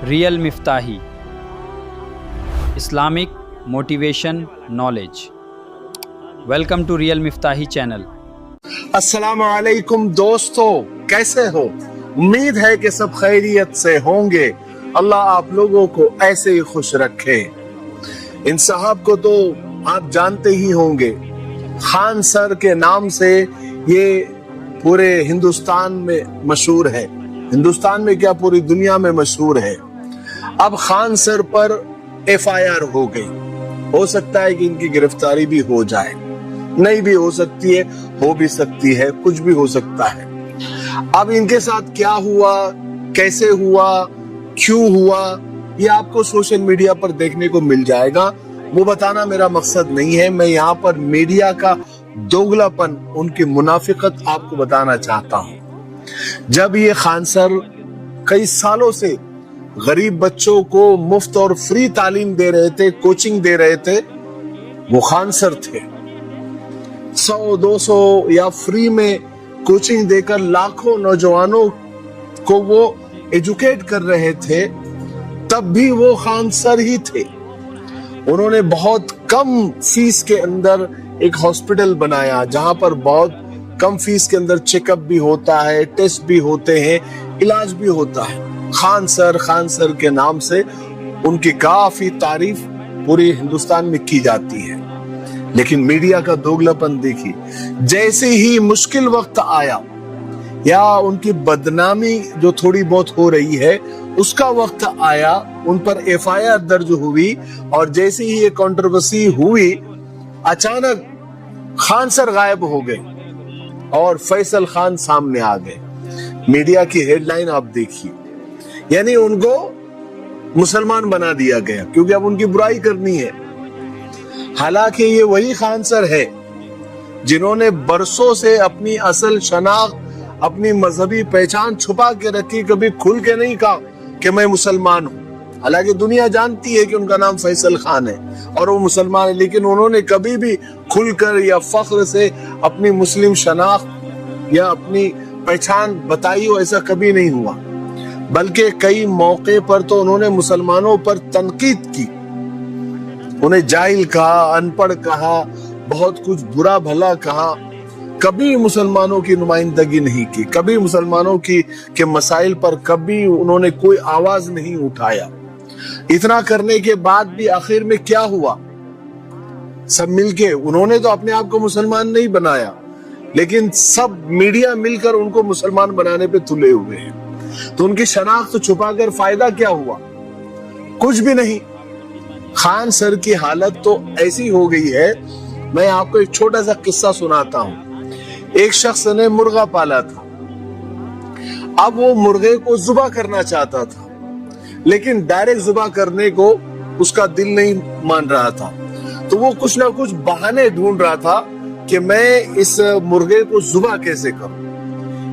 Real Miftahi, Islamic Motivation Knowledge. Welcome to Real Miftahi channel. अस्सलाम वालेकुम दोस्तों, कैसे हो? उम्मीद है कि सब खैरियत से होंगे। अल्लाह आप लोगों को ऐसे ही खुश रखे। इन साहब को तो आप जानते ही होंगे, खान सर के नाम से ये पूरे हिंदुस्तान में मशहूर है। हिंदुस्तान में क्या, पूरी दुनिया में मशहूर है। अब खान सर पर FIR हो गई। हो सकता है कि इनकी गिरफ्तारी भी हो जाए, नहीं भी हो सकती है, हो भी सकती है, कुछ भी हो सकता है। अब इनके साथ क्या हुआ, कैसे हुआ, क्यों हुआ, ये आपको सोशल मीडिया पर देखने को मिल जाएगा। वो बताना मेरा मकसद नहीं है। मैं यहाँ पर मीडिया का दोगलापन, उनकी मुनाफिकत आपको बताना चाहता हूँ। जब ये खान सर कई सालों से गरीब बच्चों को मुफ्त और फ्री तालीम दे रहे थे, कोचिंग दे रहे थे, वो खान सर थे। 100-200 या फ्री में कोचिंग देकर लाखों नौजवानों को वो एजुकेट कर रहे थे, तब भी वो खान सर ही थे। उन्होंने बहुत कम फीस के अंदर एक हॉस्पिटल बनाया, जहां पर बहुत कम फीस के अंदर चेकअप भी होता है, टेस्ट भी होते हैं, इलाज भी होता है। खान सर के नाम से उनकी काफी तारीफ पूरे हिंदुस्तान में की जाती है। लेकिन मीडिया का दोगलापन देखिए, जैसे ही मुश्किल वक्त आया या उनकी बदनामी जो थोड़ी बहुत हो रही है उसका वक्त आया, उन पर FIR दर्ज हुई और जैसे ही ये कंट्रोवर्सी हुई, अचानक खान सर गायब हो गए और फैसल खान सामने आ गए। मीडिया की हेडलाइन आप देखिए, यानी उनको मुसलमान बना दिया गया क्योंकि अब उनकी बुराई करनी है। हालांकि ये वही खान सर है जिन्होंने बरसों से अपनी असल शनाख्त, अपनी मजहबी पहचान छुपा के रखी, कभी खुल के नहीं कहा कि मैं मुसलमान हूं। हालांकि दुनिया जानती है कि उनका नाम फैसल खान है और वो मुसलमान है, लेकिन उन्होंने कभी भी खुलकर या फख्र से अपनी मुस्लिम शनाख्त या अपनी पहचान बताई हो, ऐसा कभी नहीं हुआ। बल्कि कई मौके पर तो उन्होंने मुसलमानों पर तनकीद की, उन्हें जाहिल कहा, अनपढ़ कहा, बहुत कुछ बुरा भला कहा। कभी मुसलमानों की नुमाइंदगी नहीं की, कभी मुसलमानों के मसाइल पर कभी उन्होंने कोई आवाज नहीं उठाया। इतना करने के बाद भी आखिर में क्या हुआ? सब मिलके, उन्होंने तो अपने आप को मुसलमान नहीं बनाया, लेकिन सब मीडिया मिलकर उनको मुसलमान बनाने पे तुले हुए हैं। तो उनकी शनाख्त छुपाकर फायदा क्या हुआ? कुछ भी नहीं। खान सर की हालत तो ऐसी हो गई है, मैं आपको एक छोटा सा किस्सा सुनाता हूं। एक शख्स ने मुर्गा पाला था। अब वो मुर्गे को जुबा करना चाहता था, लेकिन डायरेक्ट जुबा करने को उसका दिल नहीं मान रहा था। तो वो कुछ ना कुछ बहाने ढूंढ रहा था कि मैं इस मुर्गे को जुबा कैसे करूं।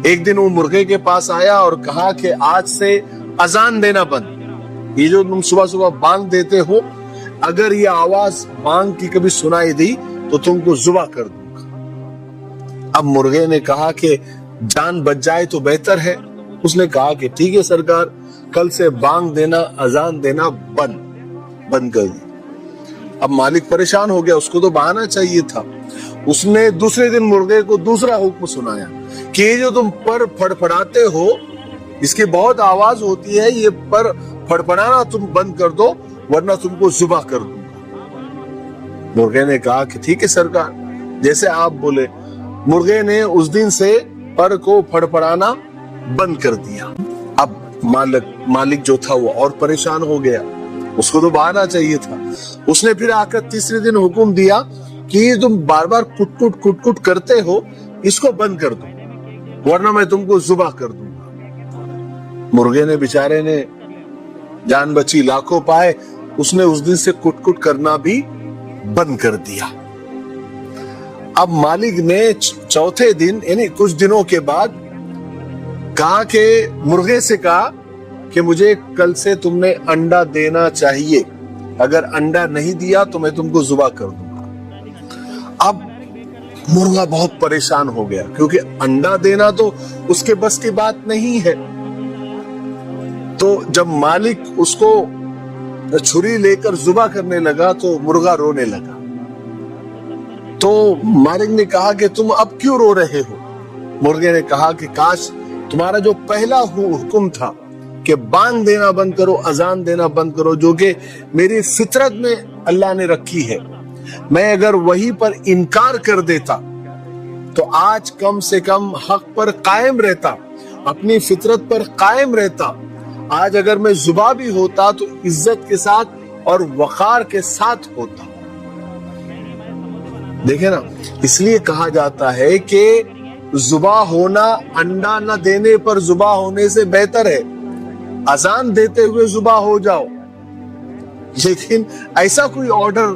एक दिन वो मुर्गे के पास आया और कहा कि आज से अजान देना बंद, ये जो तुम सुबह सुबह बांग देते हो, अगर ये आवाज बांग की कभी सुनाई दी तो तुमको जुबा कर दूंगा। अब मुर्गे ने कहा कि जान बच जाए तो बेहतर है। उसने कहा कि ठीक है सरकार, कल से बांग देना, अजान देना बंद कर दी। अब मालिक परेशान हो गया, उसको तो बहाना चाहिए था। उसने दूसरे दिन मुर्गे को दूसरा हुक्म सुनाया कि ये जो तुम पर फड़फड़ाते हो, इसकी बहुत आवाज होती है, ये पर फड़फड़ाना तुम बंद कर दो, वरना तुमको जुबा कर दूंगा। मुर्गे ने कहा कि ठीक है सरकार, जैसे आप बोले। मुर्गे ने उस दिन से पर को फड़फड़ाना बंद कर दिया। अब मालिक जो था वो और परेशान हो गया, उसको तो बहाना चाहिए था। उसने फिर आकर तीसरे दिन हुक्म दिया कि तुम बार बार कुट करते हो, इसको बंद कर दो, वरना मैं तुमको जुबा कर दूंगा। मुर्गे ने बेचारे ने जान बची, लाखों पाए। उसने उस दिन से कुट करना भी बंद कर दिया। अब मालिक ने चौथे दिन, यानी कुछ दिनों के बाद, कहा कि मुर्गे से कहा कि मुझे कल से तुमने अंडा देना चाहिए, अगर अंडा नहीं दिया तो मैं तुमको जुबा कर दूंगा। अब मुर्गा बहुत परेशान हो गया, क्योंकि अंडा देना तो उसके बस की बात नहीं है। تو جب مالک اس کو چھری لے کر ذبح کرنے لگا تو مرغا رونے لگا. تو مالک نے کہا کہ تم اب کیوں رو رہے ہو؟ مرغے نے کہا کہ کاش تمہارا جو پہلا حکم تھا کہ بانگ دینا بند کرو، اذان دینا بند کرو، جو کہ میری فطرت میں اللہ نے رکھی ہے، میں اگر وہی پر انکار کر دیتا تو آج کم سے کم حق پر قائم رہتا، اپنی فطرت پر قائم رہتا. آج اگر میں ذبح بھی ہوتا تو عزت کے ساتھ اور وقار کے ساتھ ہوتا. دیکھیں نا، اس لیے کہا جاتا ہے کہ ذبح ہونا انڈا نہ دینے پر ذبح ہونے سے بہتر ہے. اذان دیتے ہوئے ذبح ہو جاؤ، لیکن ایسا کوئی آرڈر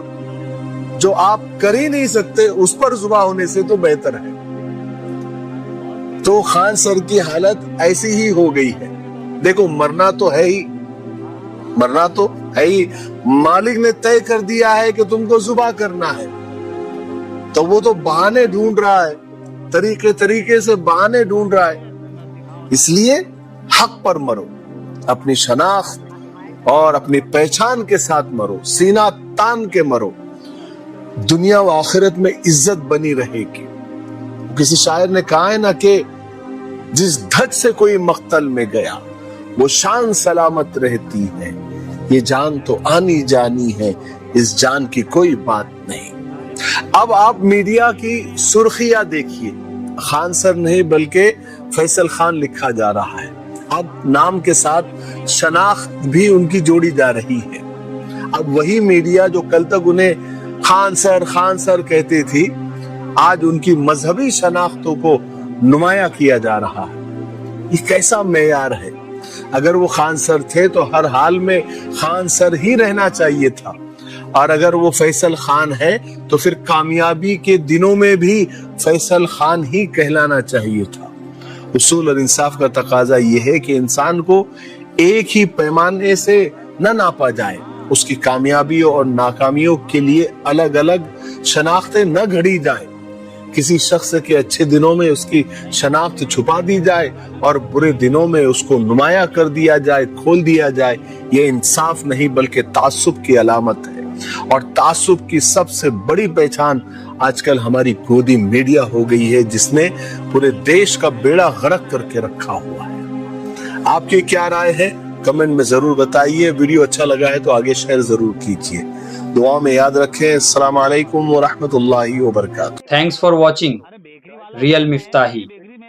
جو آپ کر ہی نہیں سکتے اس پر ذبح ہونے سے تو بہتر ہے. تو خان سر کی حالت ایسی ہی ہو گئی ہے. دیکھو، مرنا تو ہے ہی، مرنا تو ہے ہی. مالک نے طے کر دیا ہے کہ تم کو ذبح کرنا ہے، تو وہ تو بہانے ڈھونڈ رہا ہے، طریقے سے بہانے ڈھونڈ رہا ہے. اس لیے حق پر مرو، اپنی شناخت اور اپنی پہچان کے ساتھ مرو، سینہ تان کے مرو. دنیا و آخرت میں عزت بنی رہے گی. کسی شاعر نے کہا ہے نا کہ جس دھج سے کوئی مقتل میں گیا وہ شان سلامت رہتی ہے. یہ جان تو آنی جانی ہے، اس جان کی کوئی بات نہیں. اب آپ میڈیا کی سرخیاں دیکھیے، خان سر نہیں بلکہ فیصل خان لکھا جا رہا ہے. اب نام کے ساتھ شناخت بھی ان کی جوڑی جا رہی ہے. اب وہی میڈیا جو کل تک انہیں خان سر کہتی تھی، آج ان کی مذہبی شناختوں کو نمایاں کیا جا رہا ہے. یہ کیسا معیار ہے؟ اگر وہ خان سر تھے تو ہر حال میں خان سر ہی رہنا چاہیے تھا، اور اگر وہ فیصل خان ہے تو پھر کامیابی کے دنوں میں بھی فیصل خان ہی کہلانا چاہیے تھا. اصول اور انصاف کا تقاضا یہ ہے کہ انسان کو ایک ہی پیمانے سے نہ ناپا جائے، اس کی کامیابیوں اور ناکامیوں کے لیے الگ الگ شناختیں نہ گھڑی جائیں. کسی شخص کے اچھے دنوں میں اس کی شناخت چھپا دی جائے اور برے دنوں میں اس کو نمایاں کر دیا جائے، کھول دیا جائے. یہ انصاف نہیں بلکہ تعصب کی علامت ہے. اور تعصب کی سب سے بڑی پہچان آج کل ہماری گودی میڈیا ہو گئی ہے، جس نے پورے دیش کا بیڑا غرق کر کے رکھا ہوا ہے. آپ کی کیا رائے ہے؟ کمنٹ میں ضرور بتائیے. ویڈیو اچھا لگا ہے تو آگے شیئر ضرور کیجیے. دعا میں یاد رکھیں. السلام علیکم ورحمۃ اللہ وبرکاتہ. Thanks for watching Real Miftahi.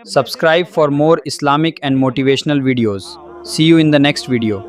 Subscribe for more Islamic and motivational videos. See you in the next video.